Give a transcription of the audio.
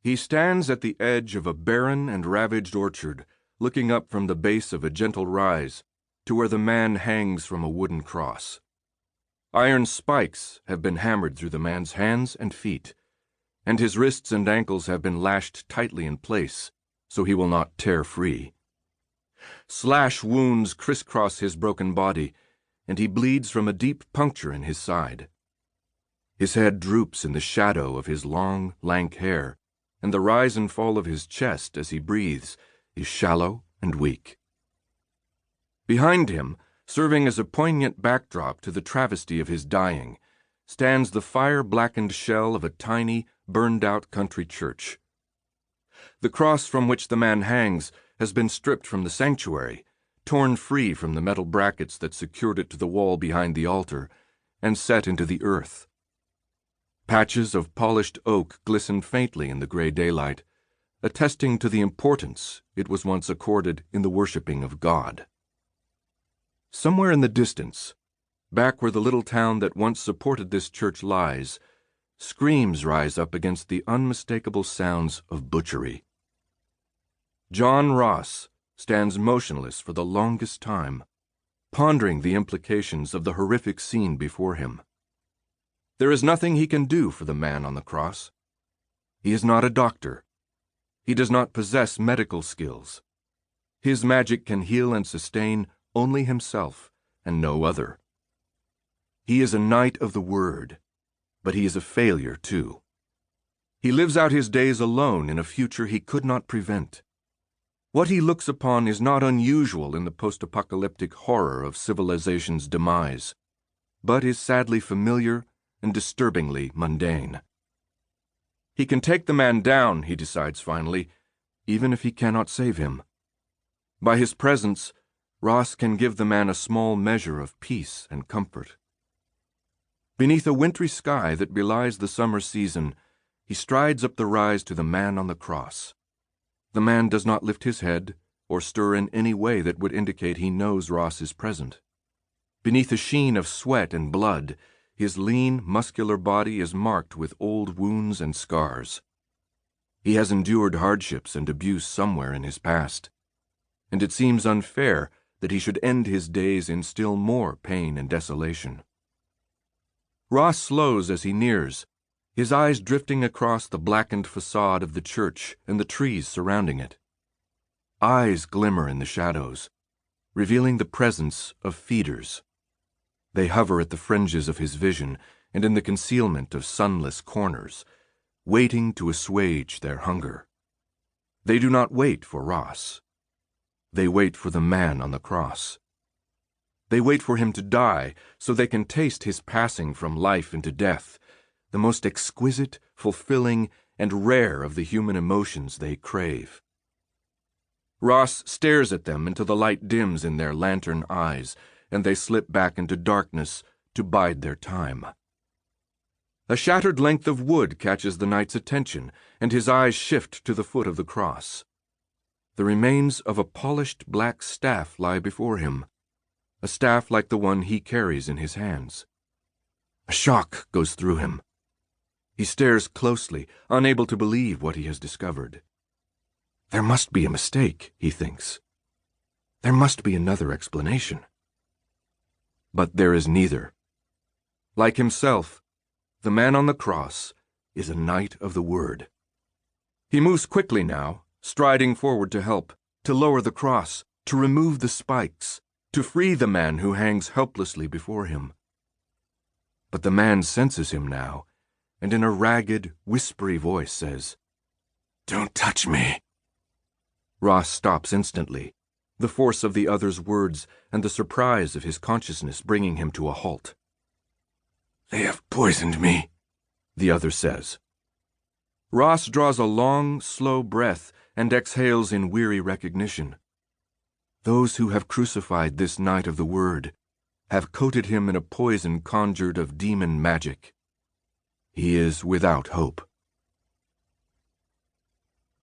He stands at the edge of a barren and ravaged orchard, looking up from the base of a gentle rise to where the man hangs from a wooden cross. Iron spikes have been hammered through the man's hands and feet, and his wrists and ankles have been lashed tightly in place so he will not tear free. Slash wounds crisscross his broken body, and he bleeds from a deep puncture in his side. His head droops in the shadow of his long, lank hair, and the rise and fall of his chest as he breathes is shallow and weak. Behind him, serving as a poignant backdrop to the travesty of his dying, stands the fire-blackened shell of a tiny, burned-out country church. The cross from which the man hangs has been stripped from the sanctuary, torn free from the metal brackets that secured it to the wall behind the altar, and set into the earth. Patches of polished oak glisten faintly in the gray daylight, attesting to the importance it was once accorded in the worshiping of God. Somewhere in the distance, back where the little town that once supported this church lies, screams rise up against the unmistakable sounds of butchery. John Ross stands motionless for the longest time, pondering the implications of the horrific scene before him. There is nothing he can do for the man on the cross. He is not a doctor. He does not possess medical skills. His magic can heal and sustain only himself and no other. He is a knight of the word, but he is a failure too. He lives out his days alone in a future he could not prevent. What he looks upon is not unusual in the post-apocalyptic horror of civilization's demise, but is sadly familiar and disturbingly mundane. He can take the man down, he decides finally, even if he cannot save him. By his presence, Ross can give the man a small measure of peace and comfort. Beneath a wintry sky that belies the summer season, he strides up the rise to the man on the cross. The man does not lift his head or stir in any way that would indicate he knows Ross is present. Beneath a sheen of sweat and blood, his lean, muscular body is marked with old wounds and scars. He has endured hardships and abuse somewhere in his past, and it seems unfair that he should end his days in still more pain and desolation. Ross slows as he nears, his eyes drifting across the blackened facade of the church and the trees surrounding it. Eyes glimmer in the shadows, revealing the presence of feeders. They hover at the fringes of his vision and in the concealment of sunless corners, waiting to assuage their hunger. They do not wait for Ross. They wait for the man on the cross. They wait for him to die so they can taste his passing from life into death, the most exquisite, fulfilling, and rare of the human emotions they crave. Ross stares at them until the light dims in their lantern eyes, and they slip back into darkness to bide their time. A shattered length of wood catches the knight's attention, and his eyes shift to the foot of the cross. The remains of a polished black staff lie before him, a staff like the one he carries in his hands. A shock goes through him. He stares closely, unable to believe what he has discovered. There must be a mistake, he thinks. There must be another explanation. But there is neither. Like himself, the man on the cross is a knight of the word. He moves quickly now, striding forward to help, to lower the cross, to remove the spikes, to free the man who hangs helplessly before him. But the man senses him now, and in a ragged, whispery voice says, "Don't touch me." Ross stops instantly, the force of the other's words and the surprise of his consciousness bringing him to a halt. "They have poisoned me," the other says. Ross draws a long, slow breath and exhales in weary recognition. Those who have crucified this knight of the word have coated him in a poison conjured of demon magic. He is without hope.